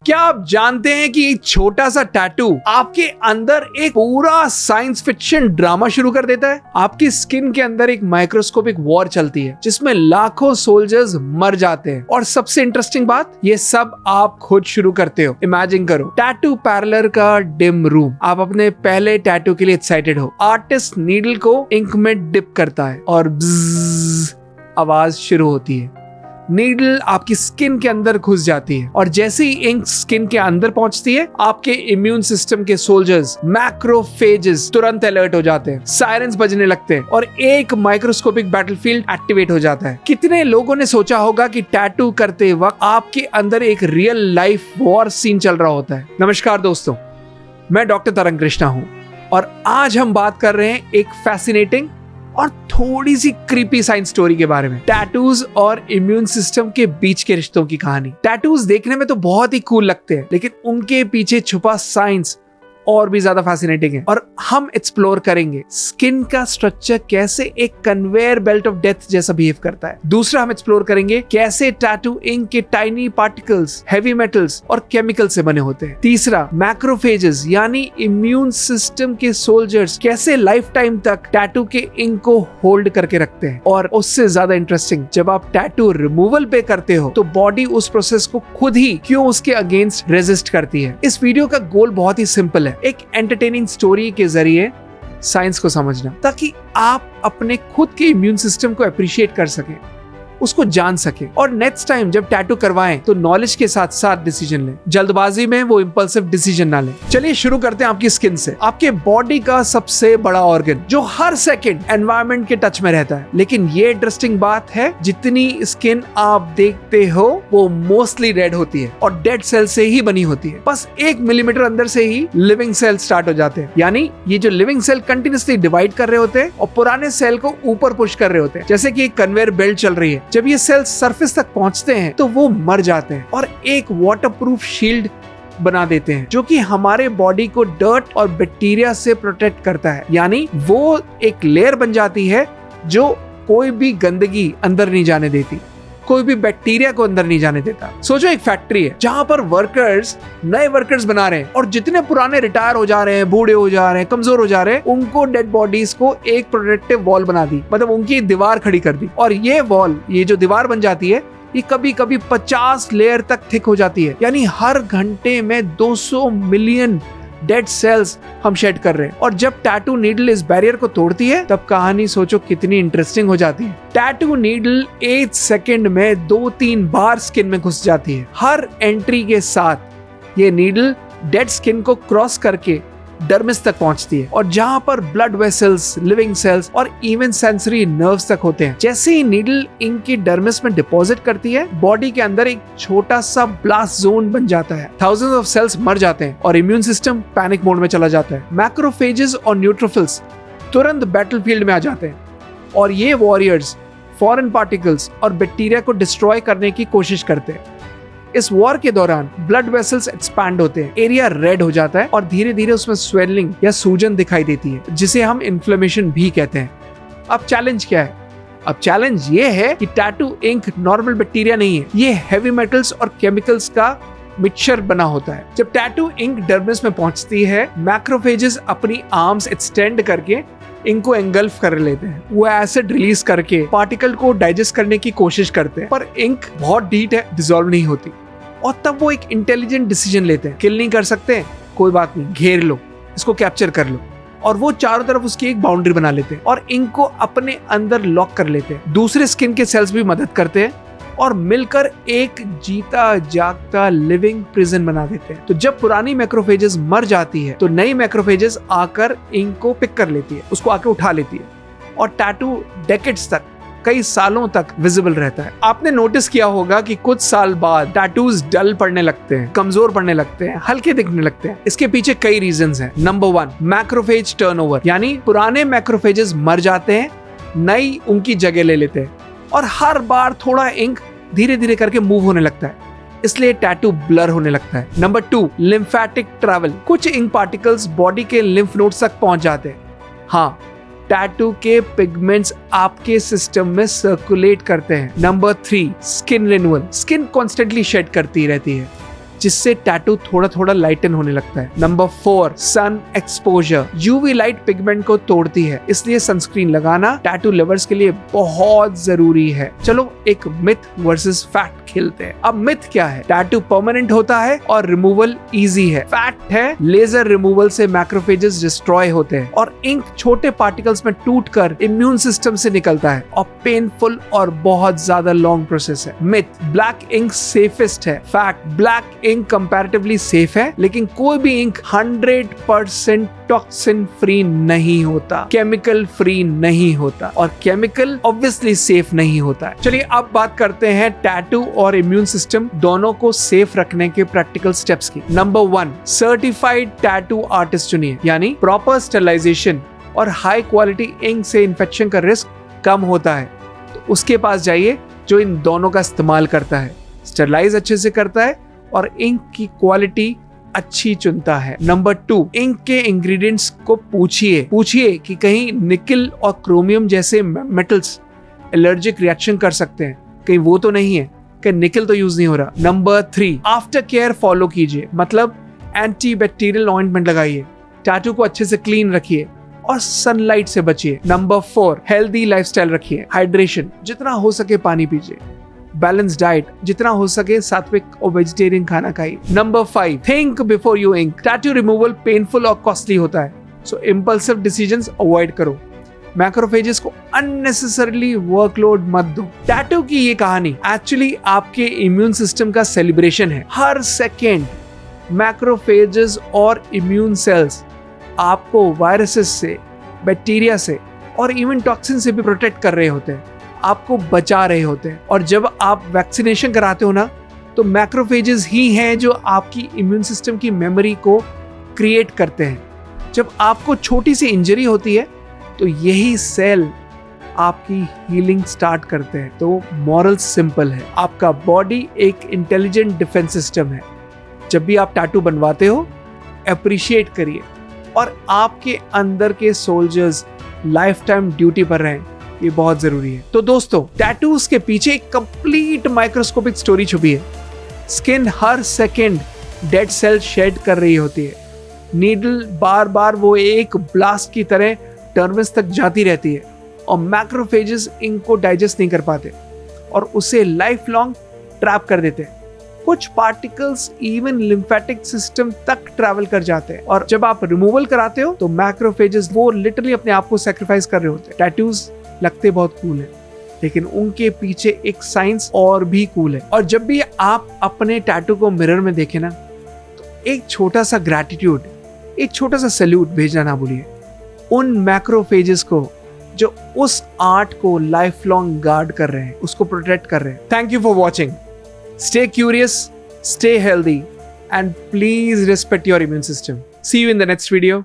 क्या आप जानते हैं कि एक छोटा सा टैटू आपके अंदर एक पूरा साइंस फिक्शन ड्रामा शुरू कर देता है। आपकी स्किन के अंदर एक माइक्रोस्कोपिक वॉर चलती है जिसमें लाखों सोल्जर्स मर जाते हैं। और सबसे इंटरेस्टिंग बात, ये सब आप खुद शुरू करते हो। इमेजिन करो, टैटू पार्लर का डिम रूम। आप अपने पहले टैटू के लिए एक्साइटेड हो। आर्टिस्ट नीडल को इंक में डिप करता है और ब्ज़्ज़ आवाज शुरू होती है। नीडल आपकी स्किन के अंदर घुस जाती है और जैसे ही इंक स्किन के अंदर पहुंचती है, आपके इम्यून सिस्टम के सोल्जर्स मैक्रोफेजेस तुरंत अलर्ट हो जाते हैं, सायरन्स बजने लगते हैं और एक माइक्रोस्कोपिक बैटलफील्ड एक्टिवेट हो जाता है। कितने लोगों ने सोचा होगा कि टैटू करते वक्त आपके अंदर एक रियल लाइफ वॉर सीन चल रहा होता है। नमस्कार दोस्तों, मैं डॉक्टर तरंग कृष्णा हूं और आज हम बात कर रहे हैं एक फैसिनेटिंग और थोड़ी सी क्रीपी साइंस स्टोरी के बारे में, टैटूज और इम्यून सिस्टम के बीच के रिश्तों की कहानी। टैटूज देखने में तो बहुत ही कूल लगते हैं, लेकिन उनके पीछे छुपा साइंस और भी ज्यादा फैसिनेटिंग है। और हम एक्सप्लोर करेंगे स्किन का स्ट्रक्चर कैसे एक कन्वेयर बेल्ट ऑफ डेथ जैसा बिहेव करता है। दूसरा, हम एक्सप्लोर करेंगे कैसे टैटू इंक के टाइनी पार्टिकल्स हेवी मेटल्स और केमिकल से बने होते हैं। तीसरा, मैक्रोफेजेस यानी इम्यून सिस्टम के सोल्जर्स कैसे लाइफ टाइम तक टैटू के इंक को होल्ड करके रखते हैं। और उससे ज्यादा इंटरेस्टिंग, जब आप टैटू रिमूवल पे करते हो तो बॉडी उस प्रोसेस को खुद ही क्यों उसके अगेंस्ट रेजिस्ट करती है। इस वीडियो का गोल बहुत ही सिंपल है, एक एंटरटेनिंग स्टोरी के जरिए साइंस को समझना, ताकि आप अपने खुद के इम्यून सिस्टम को अप्रिशिएट कर सकें, उसको जान सके और नेक्स्ट टाइम जब टैटू करवाएं तो नॉलेज के साथ साथ डिसीजन लें। जल्दबाजी में वो इंपल्सिव डिसीजन ना लें। चलिए शुरू करते हैं आपकी स्किन से। आपके बॉडी का सबसे बड़ा ऑर्गन जो हर सेकंड एनवायरनमेंट के टच में रहता है। लेकिन ये इंटरेस्टिंग बात है, जितनी स्किन आप देखते हो वो मोस्टली डेड होती है और डेड सेल से ही बनी होती है। बस 1 मिलीमीटर अंदर से ही लिविंग सेल स्टार्ट हो जाते हैं। यानी ये जो लिविंग सेल कंटिन्यूसली डिवाइड कर रहे होते हैं और पुराने सेल को ऊपर पुश कर रहे होते हैं, जैसे कि एक कन्वेयर बेल्ट चल रही है। जब ये सेल्स सरफेस तक पहुंचते हैं तो वो मर जाते हैं और एक वाटरप्रूफ शील्ड बना देते हैं जो कि हमारे बॉडी को डर्ट और बैक्टीरिया से प्रोटेक्ट करता है। यानी वो एक लेयर बन जाती है जो कोई भी गंदगी अंदर नहीं जाने देती, कोई भी बैक्टीरिया को अंदर नहीं जाने देता। सोचो, एक फैक्ट्री है जहां पर वर्कर्स नए वर्कर्स बना रहे हैं और जितने पुराने रिटायर हो जा रहे हैं, बूढ़े हो जा रहे हैं, कमजोर हो जा रहे हैं, उनको डेड बॉडीज को एक प्रोटेक्टिव वॉल बना दी, मतलब उनकी दीवार खड़ी कर दी। और ये वॉल, ये जो दीवार बन जाती है, ये कभी कभी 50 लेयर तक थिक हो जाती है। यानी हर घंटे में 200 मिलियन डेड सेल्स हम शेड कर रहे हैं। और जब टैटू नीडल इस बैरियर को तोड़ती है तब कहानी सोचो कितनी इंटरेस्टिंग हो जाती है। टैटू नीडल 8 सेकंड में 2-3 बार स्किन में घुस जाती है। हर एंट्री के साथ ये नीडल डेड स्किन को क्रॉस करके डर्मिस तक पहुंचती है और जहां पर ब्लड वेसल्स, लिविंग सेल्स और इवन सेंसरी नर्व्स तक होते हैं। जैसे ही नीडल इंक की डर्मिस में डिपॉजिट करती है, बॉडी के अंदर एक छोटा सा ब्लास्ट जोन बन जाता है। थाउजेंड्स ऑफ सेल्स मर जाते हैं और इम्यून सिस्टम पैनिक मोड में चला जाता है। मैक्रोफेजेस और न्यूट्रोफिल्स तुरंत बैटलफील्ड में आ जाते हैं और ये वॉरियर्स फॉरेन पार्टिकल्स और बैक्टीरिया को डिस्ट्रॉय करने की कोशिश करते हैं। इस वॉर के दौरान ब्लड वेसल्स एक्सपैंड होते हैं, एरिया रेड हो जाता है और धीरे धीरे उसमें स्वेलिंग या सूजन दिखाई देती है, जिसे हम इन्फ्लेमेशन भी कहते हैं। अब चैलेंज क्या है? अब चैलेंज ये है कि टैटू इंक नॉर्मल बैक्टीरिया नहीं है, ये हेवी मेटल्स और केमिकल्स का मिक्सचर बना होता है। जब टैटू इंक डर्मिस में पहुंचती है, मैक्रोफेजेस अपनी आर्म्स एक्सटेंड करके इंक को एंगल्फ कर लेते हैं। वो एसिड रिलीज करके पार्टिकल को डाइजेस्ट करने की कोशिश करते हैं, पर इंक बहुत हीट है, डिसॉल्व नहीं होती। और तब वो एक इंटेलिजेंट डिसीजन लेते हैं, किल नहीं कर सकते, कोई बात नहीं, घेर लो, इसको कैप्चर कर लो। और वो चारों तरफ उसकी एक बाउंड्री बना लेते हैं और इंक को अपने अंदर लॉक कर लेते हैं। दूसरे स्किन के सेल्स भी मदद करते हैं और मिलकर एक जीता जागता लिविंग प्रिजन बना देते हैं। तो जब पुरानी मैक्रोफेजेस मर जाती है तो नई मैक्रोफेजेस आकर इंक को पिक कर लेती है, उसको आके उठा लेती है और टैटू डेकेड्स तक, कई सालों तक विजिबल रहता है। आपने नोटिस किया होगा कि कुछ साल बाद टैटूज डल पड़ने लगते हैं, कमजोर पड़ने लगते हैं, हल्के दिखने लगते हैं। इसके पीछे कई रीजंस हैं। नंबर 1, मैक्रोफेज टर्नओवर, यानी पुराने मैक्रोफेजेस मर जाते हैं, नई उनकी जगह ले लेते हैं और हर बार थोड़ा इंक धीरे धीरे करके मूव होने लगता है, इसलिए टैटू ब्लर होने लगता है। नंबर 2, लिम्फेटिक ट्रैवल, कुछ इंक पार्टिकल्स बॉडी के लिम्फ नोड्स तक पहुंच जाते हैं। हाँ, टैटू के पिगमेंट्स आपके सिस्टम में सर्कुलेट करते हैं। Number 3, skin renewal, skin constantly shed करती रहती है। जिससे टैटू थोड़ा थोड़ा लाइटन होने लगता है। Number 4, sun exposure. UV light pigment को तोड़ती है, इसलिए सनस्क्रीन लगाना टैटू लवर्स के लिए बहुत जरूरी है। चलो एक मिथ वर्सेस फैक्ट खेलते हैं। अब मिथ क्या है? टैटू परमानेंट होता है और रिमूवल इजी है। फैक्ट है लेजर रिमूवल से मैक्रोफेजेस डिस्ट्रॉय होते हैं और इंक छोटे पार्टिकल्स में टूटकर इम्यून सिस्टम से निकलता है और पेनफुल और बहुत ज्यादा लॉन्ग प्रोसेस है। मिथ, ब्लैक इंक सेफेस्ट है। Fact, black ink comparatively safe है, लेकिन कोई भी इंक 100% टॉक्सिन फ्री नहीं होता, केमिकल फ्री नहीं होता और केमिकल ऑब्वियसली सेफ नहीं होता है। चलिए अब बात करते हैं टैटू और इम्यून सिस्टम दोनों को सेफ रखने के प्रैक्टिकल स्टेप्स की। नंबर 1, सर्टिफाइड टैटू आर्टिस्ट चुनिए, यानी प्रॉपर स्टरलाइजेशन और हाई क्वालिटी इंक से इन्फेक्शन का रिस्क कम होता है, तो उसके पास जाइए जो इन दोनों का इस्तेमाल करता है, स्टरलाइज अच्छे से करता है और इंक की क्वालिटी अच्छी चुनता है। नंबर 2, इंक के इंग्रेडिएंट्स को पूछिए कि कहीं निकल और क्रोमियम जैसे मेटल्स एलर्जिक रिएक्शन कर सकते हैं, कहीं वो तो नहीं है, कि निकल तो यूज नहीं हो रहा। नंबर 3, आफ्टर केयर फॉलो कीजिए, मतलब एंटी बैक्टीरियल ऑइंटमेंट लगाइए, टैटू को अच्छे से क्लीन रखिए और सनलाइट से बचिए। नंबर 4, हेल्दी लाइफस्टाइल रखिए, हाइड्रेशन, जितना हो सके पानी पीजिए, बैलेंस डाइट, जितना हो सके सात्विक और वेजिटेरियन खाना खाइए। Number 5, think before you ink. Tattoo removal painful और कॉस्टली होता है, सो इम्पल्सिव डिसीजंस अवॉइड करो। मैक्रोफेजेस को अननेसेसरीली वर्कलोड मत दो। टैटू की ये कहानी एक्चुअली आपके इम्यून सिस्टम का सेलिब्रेशन है। हर सेकेंड मैक्रोफेजेस और इम्यून सेल्स आपको वायरसेस से, बैक्टीरिया से और इवन टॉक्सिन से भी प्रोटेक्ट कर रहे होते हैं, आपको बचा रहे होते हैं। और जब आप वैक्सीनेशन कराते हो ना, तो मैक्रोफेजेस ही हैं जो आपकी इम्यून सिस्टम की मेमोरी को क्रिएट करते हैं। जब आपको छोटी सी इंजरी होती है तो यही सेल आपकी हीलिंग स्टार्ट करते हैं। तो मॉरल सिंपल है, आपका बॉडी एक इंटेलिजेंट डिफेंस सिस्टम है। जब भी आप टैटू बनवाते हो, अप्रिशिएट करिए और आपके अंदर के सोल्जर्स लाइफ टाइम ड्यूटी पर रहें, ये बहुत जरूरी है। तो दोस्तों, टैटूज के पीछे एक कंप्लीट माइक्रोस्कोपिक स्टोरी छुपी है। स्किन हर सेकेंड डेड सेल शेड कर रही होती है, नीडल बार बार वो एक ब्लास्ट की तरह टर्मिस तक जाती रहती है और मैक्रोफेजेस इनको डाइजेस्ट नहीं कर पाते और उसे लाइफ लॉन्ग ट्रैप कर देते हैं। कुछ पार्टिकल्स इवन लिम्फेटिक सिस्टम तक ट्रैवल कर जाते हैं और जब आप रिमूवल कराते हो तो मैक्रोफेजेस वो लिटरली अपने आप को सैक्रिफाइस कर रहे होते हैं। टैटूज लगते बहुत कूल है, लेकिन उनके पीछे एक साइंस और भी कूल है। और जब भी आप अपने टैटू को मिरर में देखें ना, तो एक छोटा सा ग्रैटिट्यूड, एक छोटा सा सैल्यूट भेजना ना भूलिए उन मैक्रोफेजेस को जो उस आर्ट को लाइफ लॉन्ग गार्ड कर रहे हैं, उसको प्रोटेक्ट कर रहे हैं। Thank you for watching. Stay curious, stay healthy, and please respect your immune system. See you in the next video.